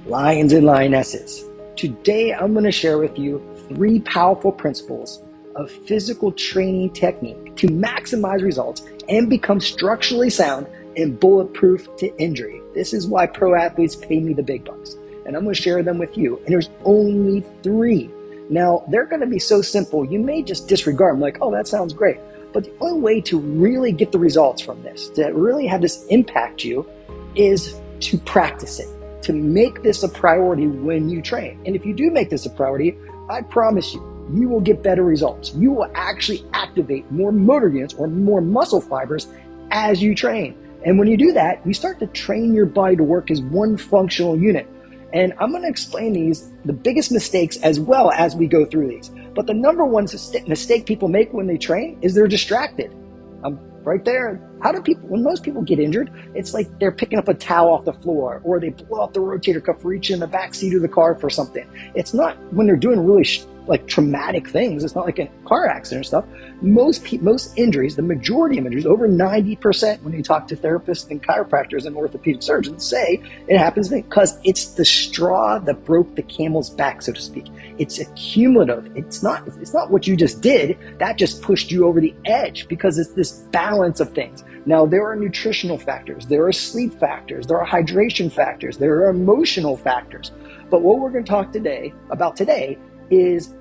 Lions and lionesses. Today I'm going to share with you 3 powerful principles of physical training technique to maximize results and become structurally sound and bulletproof to injury. This is why pro athletes pay me the big bucks, and I'm going to share them with you. And there's only 3. Now, they're going to be so simple, you may just disregard them like, oh, that sounds great. But the only way to really get the results from this, to really have this impact you, is to practice it, to make this a priority when you train. And if you do make this a priority, I promise you will get better results. You will actually activate more motor units or more muscle fibers as you train. And when you do that, you start to train your body to work as one functional unit. And I'm going to explain the biggest mistakes as well as we go through these. But the number one mistake people make when they train is they're distracted. Right there. When most people get injured, it's like they're picking up a towel off the floor, or they blow up the rotator cuff reaching in the back seat of the car for something. It's not when they're doing really traumatic things. It's not like a car accident or stuff. Most injuries, the majority of injuries, over 90% when you talk to therapists and chiropractors and orthopedic surgeons, say it happens because it's the straw that broke the camel's back, so to speak. It's accumulative. It's not what you just did that just pushed you over the edge, because it's this balance of things. Now, there are nutritional factors, there are sleep factors, there are hydration factors, there are emotional factors. But what we're going to talk about today is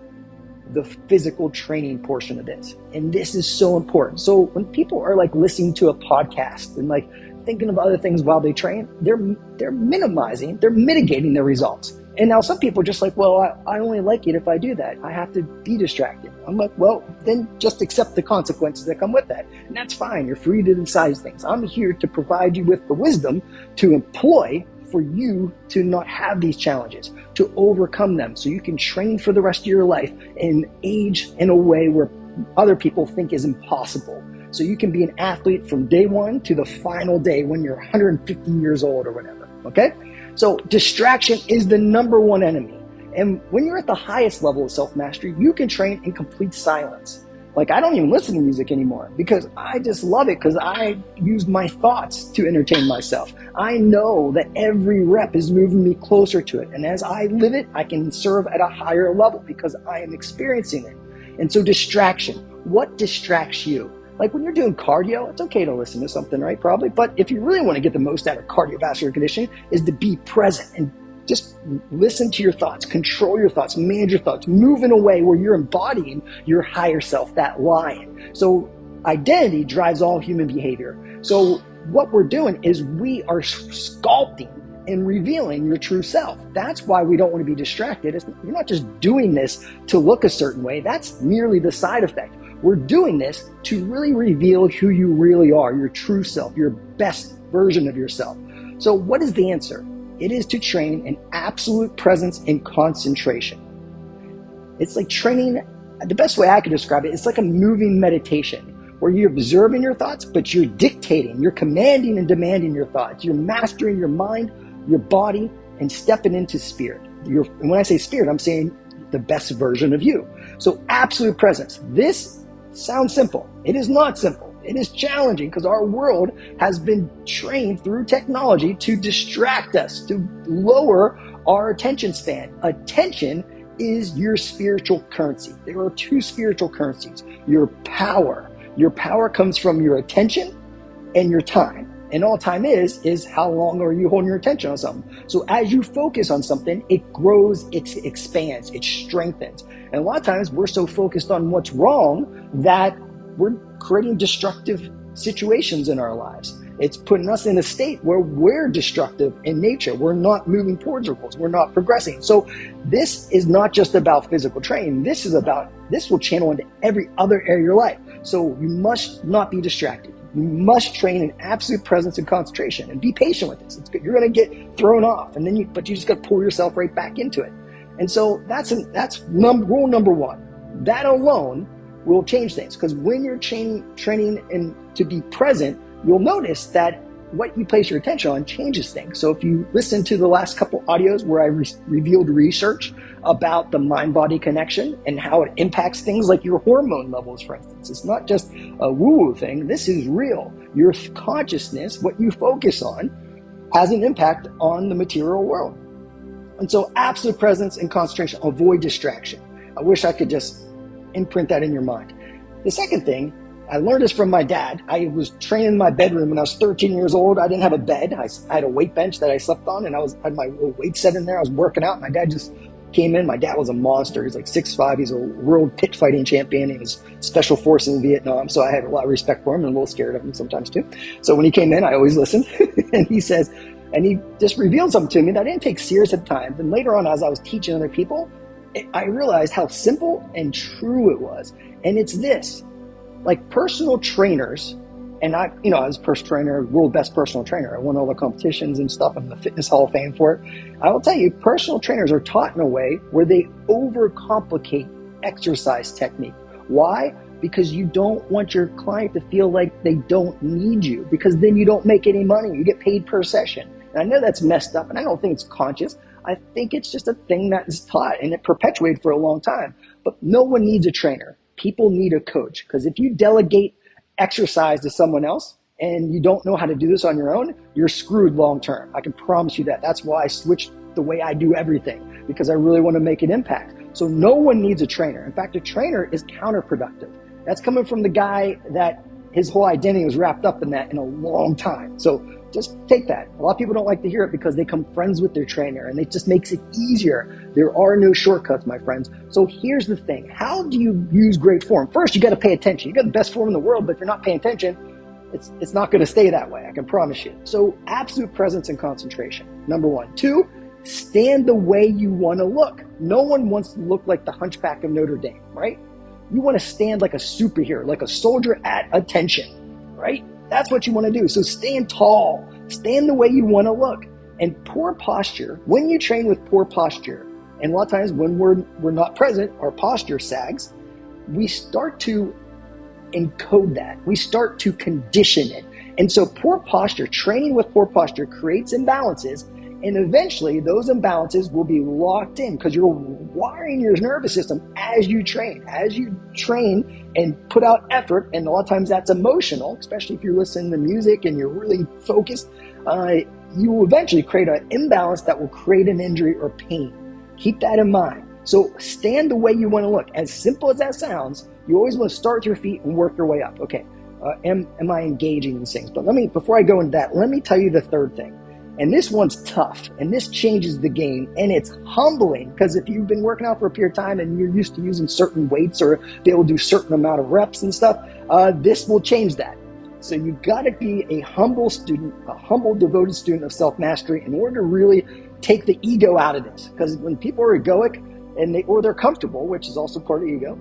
the physical training portion of this. And this is so important. So when people are listening to a podcast and thinking of other things while they train, they're mitigating their results. And now some people are just well, I only like it if I do that. I have to be distracted. I'm well, then just accept the consequences that come with that. And that's fine. You're free to decide things. I'm here to provide you with the wisdom to employ for you to not have these challenges, to overcome them, so you can train for the rest of your life and age in a way where other people think is impossible. So you can be an athlete from day one to the final day when you're 150 years old or whatever, okay? So distraction is the number one enemy. And when you're at the highest level of self-mastery, you can train in complete silence. I don't even listen to music anymore because I just love it, because I use my thoughts to entertain myself. I know that every rep is moving me closer to it. And as I live it, I can serve at a higher level because I am experiencing it. And so distraction, what distracts you? When you're doing cardio, it's okay to listen to something, right? Probably. But if you really want to get the most out of cardiovascular conditioning, is to be present and just listen to your thoughts, control your thoughts, manage your thoughts, move in a way where you're embodying your higher self, that lion. So identity drives all human behavior. So what we're doing is we are sculpting and revealing your true self. That's why we don't want to be distracted. You're not just doing this to look a certain way. That's merely the side effect. We're doing this to really reveal who you really are, your true self, your best version of yourself. So what is the answer? It is to train in absolute presence and concentration. It's like training, the best way I could describe it, it's like a moving meditation where you're observing your thoughts, but you're dictating, you're commanding and demanding your thoughts. You're mastering your mind, your body, and stepping into spirit. And when I say spirit, I'm saying the best version of you. So absolute presence. This sounds simple. It is not simple. It is challenging because our world has been trained through technology to distract us, to lower our attention span. Attention is your spiritual currency. There are 2 spiritual currencies. Your power. Your power comes from your attention and your time. And all time is how long are you holding your attention on something. So as you focus on something, it grows, it expands, it strengthens. And a lot of times we're so focused on what's wrong that we're creating destructive situations in our lives. It's putting us in a state where we're destructive in nature. We're not moving towards our goals. We're not progressing. So this is not just about physical training. This will channel into every other area of your life. So you must not be distracted. You must train in absolute presence and concentration, and be patient with this. You're going to get thrown off, but you just got to pull yourself right back into it. And so that's rule number 1. That alone will change things, because when you're training and to be present, you'll notice that what you place your attention on changes things. So if you listen to the last couple audios where I revealed research about the mind-body connection and how it impacts things like your hormone levels, for instance, it's not just a woo-woo thing. This is real. Your consciousness, what you focus on, has an impact on the material world. And so absolute presence and concentration, avoid distraction. I wish I could just imprint that in your mind. The second thing, I learned this from my dad. I was training in my bedroom when I was 13 years old. I didn't have a bed. I had a weight bench that I slept on, and I had my little weight set in there. I was working out. My dad just came in. My dad was a monster. He's like 6'5". He's a world pit fighting champion. He was special forces in Vietnam. So I had a lot of respect for him and a little scared of him sometimes too. So when he came in, I always listened. And he says, and he just revealed something to me that I didn't take serious at the time. Then later on, as I was teaching other people, I realized how simple and true it was. And it's this. Like personal trainers, and I was a personal trainer, world best personal trainer. I won all the competitions and stuff. I'm in the Fitness Hall of Fame for it. I will tell you, personal trainers are taught in a way where they overcomplicate exercise technique. Why? Because you don't want your client to feel like they don't need you, because then you don't make any money. You get paid per session. And I know that's messed up, and I don't think it's conscious. I think it's just a thing that is taught, and it perpetuated for a long time. But no one needs a trainer. People need a coach, because if you delegate exercise to someone else and you don't know how to do this on your own, you're screwed long term. I can promise you that. That's why I switched the way I do everything, because I really want to make an impact. So no one needs a trainer. In fact, a trainer is counterproductive. That's coming from the guy that his whole identity was wrapped up in that in a long time. So just take that. A lot of people don't like to hear it because they become friends with their trainer, and it just makes it easier. There are no shortcuts, my friends. So here's the thing. How do you use great form? First, you got to pay attention. You got the best form in the world, but if you're not paying attention, it's not going to stay that way. I can promise you. So absolute presence and concentration. Number one. Two, stand the way you want to look. No one wants to look like the Hunchback of Notre Dame, right? You want to stand like a superhero, like a soldier at attention, right? That's what you want to do. So stand tall, stand the way you want to look. And poor posture, when you train with poor posture, and a lot of times when we're not present, our posture sags, we start to encode that. We start to condition it. And so poor posture, training with poor posture creates imbalances, and eventually those imbalances will be locked in because you're wiring your nervous system as you train. As you train and put out effort, and a lot of times that's emotional, especially if you're listening to music and you're really focused, you will eventually create an imbalance that will create an injury or pain. Keep that in mind. So stand the way you want to look. As simple as that sounds, you always want to start with your feet and work your way up. Okay, am I engaging these things? But before I go into that, let me tell you the third thing. And this one's tough, and this changes the game, and it's humbling, because if you've been working out for a period of time and you're used to using certain weights or be able to do a certain amount of reps and stuff, this will change that. So you've got to be a humble student, a humble, devoted student of self-mastery in order to really take the ego out of this. Because when people are egoic, or they're comfortable, which is also part of ego,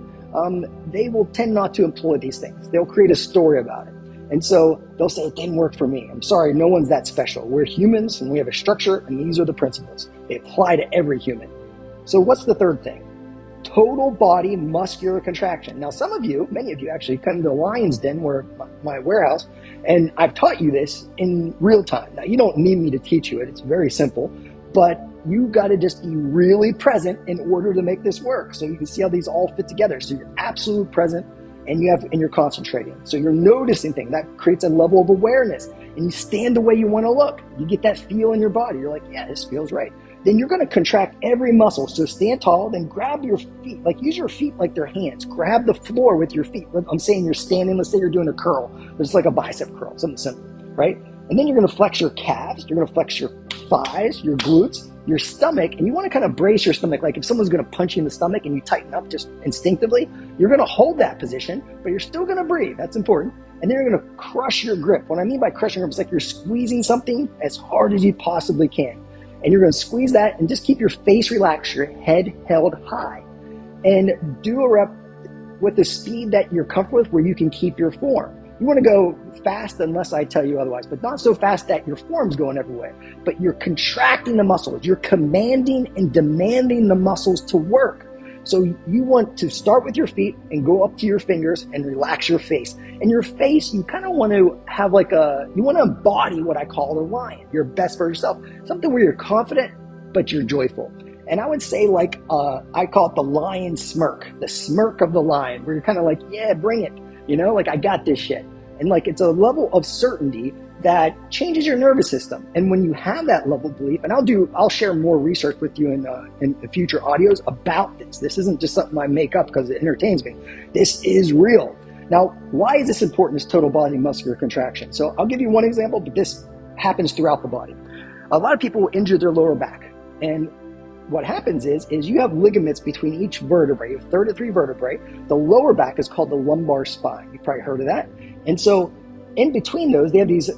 they will tend not to employ these things. They'll create a story about it. And so they'll say, it didn't work for me. I'm sorry, no one's that special. We're humans, and we have a structure, and these are the principles. They apply to every human. So what's the third thing? Total body muscular contraction. Now, many of you actually come to the Lion's Den, where my warehouse, and I've taught you this in real time. Now, you don't need me to teach you it. It's very simple, but you got to just be really present in order to make this work. So you can see how these all fit together. So you're absolute present, and you're concentrating. So you're noticing things. That creates a level of awareness. And you stand the way you want to look. You get that feel in your body. You're like, yeah, this feels right. Then you're going to contract every muscle. So stand tall, then grab your feet. Use your feet like they're hands. Grab the floor with your feet. I'm saying you're standing. Let's say you're doing a curl. It's like a bicep curl, something simple, right? And then you're going to flex your calves. You're going to flex your thighs, your glutes, your stomach, and you want to kind of brace your stomach. Like if someone's going to punch you in the stomach and you tighten up just instinctively, you're going to hold that position, but you're still going to breathe. That's important. And then you're going to crush your grip. What I mean by crushing your grip is like you're squeezing something as hard as you possibly can. And you're going to squeeze that and just keep your face relaxed, your head held high. And do a rep with the speed that you're comfortable with, where you can keep your form. You want to go fast unless I tell you otherwise, but not so fast that your form's going everywhere. But you're contracting the muscles. You're commanding and demanding the muscles to work. So you want to start with your feet and go up to your fingers and relax your face. And your face, you kind of want to have you want to embody what I call the lion, your best for yourself. Something where you're confident, but you're joyful. And I would say I call it the lion smirk, the smirk of the lion, where you're kind of like, yeah, bring it. I got this shit. And it's a level of certainty that changes your nervous system. And when you have that level of belief, and I'll share more research with you in future audios about this. This isn't just something I make up because it entertains me. This is real. Now, why is this important, this total body muscular contraction? So I'll give you one example, but this happens throughout the body. A lot of people will injure their lower back. And what happens is you have ligaments between each vertebrae. You have 33 vertebrae. The lower back is called the lumbar spine. You've probably heard of that. And so in between those, they have these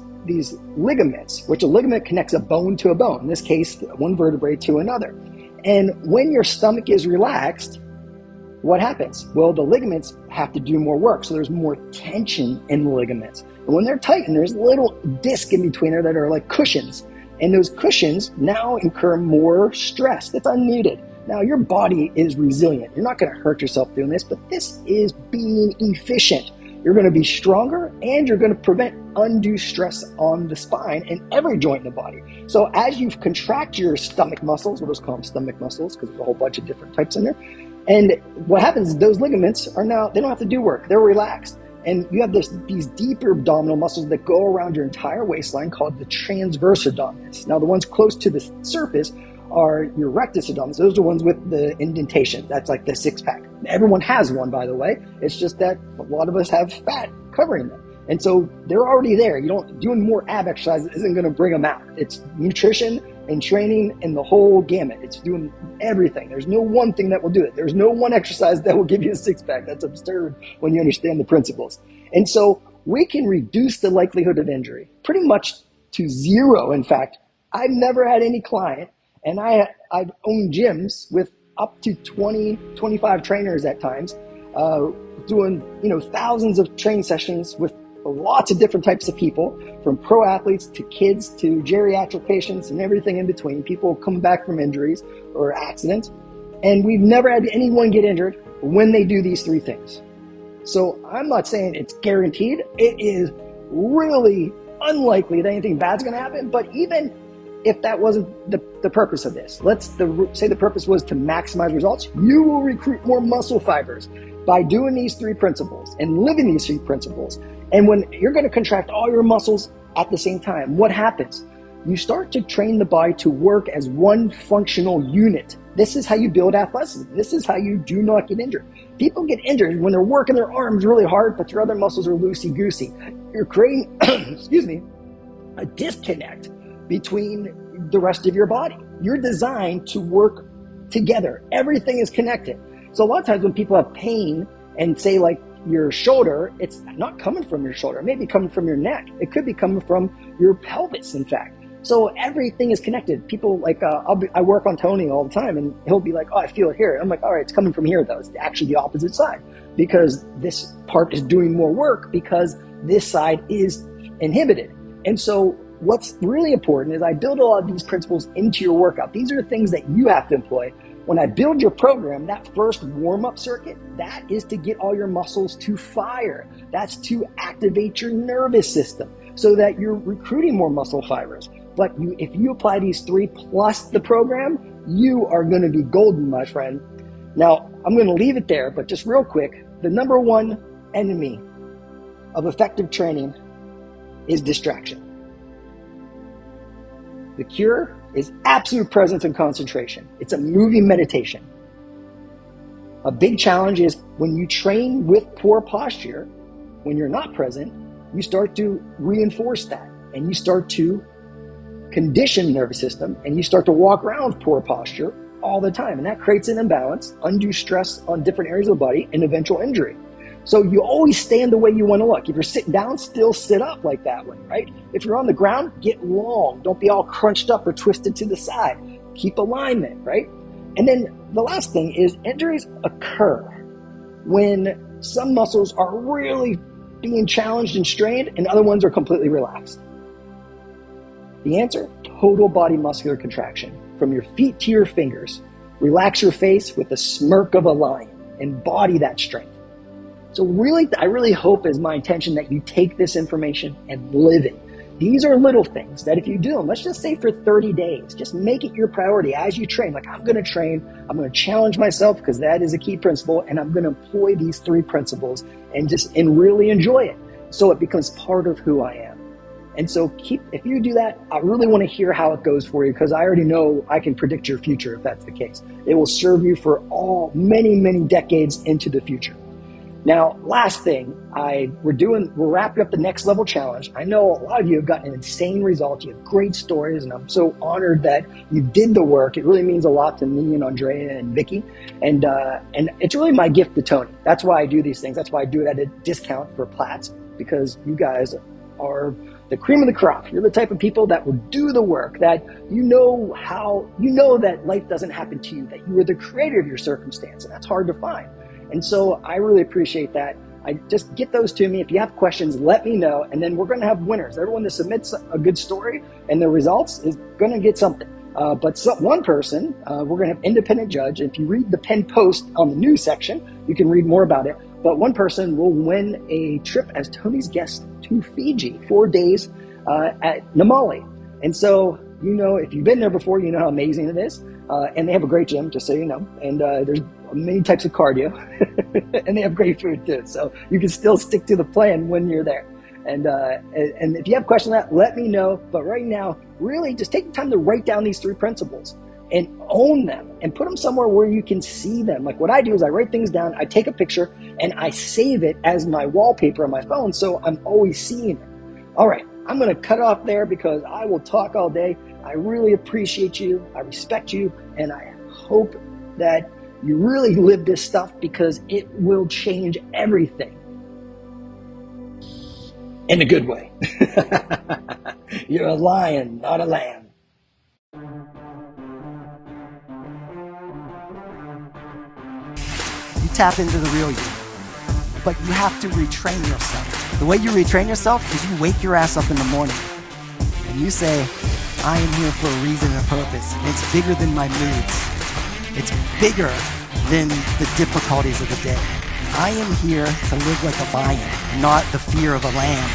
ligaments, which a ligament connects a bone to a bone, in this case, one vertebrae to another. And when your stomach is relaxed, what happens? Well, the ligaments have to do more work, so there's more tension in the ligaments. And when they're tightened, there's little discs in between there that are like cushions. And those cushions now incur more stress that's unneeded. Now, your body is resilient. You're not going to hurt yourself doing this, but this is being efficient. You're going to be stronger, and you're going to prevent undue stress on the spine and every joint in the body. So as you contract your stomach muscles, we'll just call them stomach muscles because there's a whole bunch of different types in there. And what happens is those ligaments are now, they don't have to do work. They're relaxed. And you have these deeper abdominal muscles that go around your entire waistline called the transverse abdominis. Now, the ones close to the surface are your rectus abdominis. Those are the ones with the indentation. That's like the six pack. Everyone has one, by the way. It's just that a lot of us have fat covering them. And so they're already there. Doing more ab exercises isn't going to bring them out. It's nutrition and training and the whole gamut. It's doing everything. There's no one thing that will do it. There's no one exercise that will give you a six pack. That's absurd when you understand the principles. And so we can reduce the likelihood of injury pretty much to zero. In fact, I've never had any client, and I've owned gyms with up to 20, 25 trainers at times, doing thousands of training sessions with lots of different types of people, from pro athletes to kids to geriatric patients and everything in between. People come back from injuries or accidents, and we've never had anyone get injured when they do these three things. So I'm not saying it's guaranteed. It is really unlikely that anything bad's going to happen, but even if that wasn't the purpose of this, say the purpose was to maximize results, you will recruit more muscle fibers by doing these three principles and living these three principles. And when you're going to contract all your muscles at the same time, what happens? You start to train the body to work as one functional unit. This is how you build athleticism. This is how you do not get injured. People get injured when they're working their arms really hard, but their other muscles are loosey-goosey. You're creating, a disconnect between the rest of your body. You're designed to work together. Everything is connected. So a lot of times when people have pain and say like your shoulder, it's not coming from your shoulder. It may be coming from your neck. It could be coming from your pelvis, in fact. So everything is connected. People like, I work on Tony all the time, and he'll be like, oh, I feel it here. I'm like, all right, it's coming from here though. It's actually the opposite side, because this part is doing more work because this side is inhibited. And so what's really important is I build a lot of these principles into your workout. These are the things that you have to employ. When I build your program, that first warm-up circuit, that is to get all your muscles to fire. That's to activate your nervous system so that you're recruiting more muscle fibers. But if you apply these three plus the program, you are going to be golden, my friend. Now, I'm going to leave it there, but just real quick, the number one enemy of effective training is distraction. The cure is absolute presence and concentration. It's a moving meditation. A big challenge is when you train with poor posture, when you're not present, you start to reinforce that, and you start to condition the nervous system, and you start to walk around with poor posture all the time. And that creates an imbalance, undue stress on different areas of the body, and eventual injury. So you always stand the way you want to look. If you're sitting down, still sit up like that way, right? If you're on the ground, get long. Don't be all crunched up or twisted to the side. Keep alignment, right? And then the last thing is injuries occur when some muscles are really being challenged and strained and other ones are completely relaxed. The answer, total body muscular contraction. From your feet to your fingers. Relax your face with the smirk of a lion. Embody that strength. So really, I really hope is my intention that you take this information and live it. These are little things that if you do them, let's just say for 30 days, just make it your priority as you train. Like, I'm going to train, I'm going to challenge myself because that is a key principle, and I'm going to employ these three principles and really enjoy it. So it becomes part of who I am. And so if you do that, I really want to hear how it goes for you, because I already know I can predict your future if that's the case. It will serve you for many decades into the future. Now, last thing, we're wrapping up the next level challenge. I know a lot of you have gotten insane results. You have great stories, and I'm so honored that you did the work. It really means a lot to me and Andrea and Vicky, and it's really my gift to Tony. That's why I do these things. That's why I do it at a discount for Platts, because you guys are the cream of the crop. You're the type of people that will do the work, that you know that life doesn't happen to you, that you are the creator of your circumstance, and that's hard to find. And so I really appreciate that. I just get those to me. If you have questions, let me know. And then we're going to have winners. Everyone that submits a good story and the results is going to get something. But one person, we're going to have independent judge. If you read the Penn Post on the news section, you can read more about it. But one person will win a trip as Tony's guest to Fiji, 4 days at Namale. And so, if you've been there before, you know how amazing it is. And they have a great gym, just so you know. And there's many types of cardio. And they have great food too. So you can still stick to the plan when you're there. And if you have questions on that, let me know. But right now, really just take the time to write down these 3 principles and own them and put them somewhere where you can see them. Like what I do is I write things down, I take a picture, and I save it as my wallpaper on my phone, so I'm always seeing it. All right, I'm going to cut off there because I will talk all day. I really appreciate you. I respect you. And I hope that you really live this stuff, because it will change everything. In a good way. You're a lion, not a lamb. You tap into the real you, but you have to retrain yourself. The way you retrain yourself is you wake your ass up in the morning and you say, I am here for a reason and a purpose. And it's bigger than my moods. It's bigger than the difficulties of the day. I am here to live like a lion, not the fear of a lamb.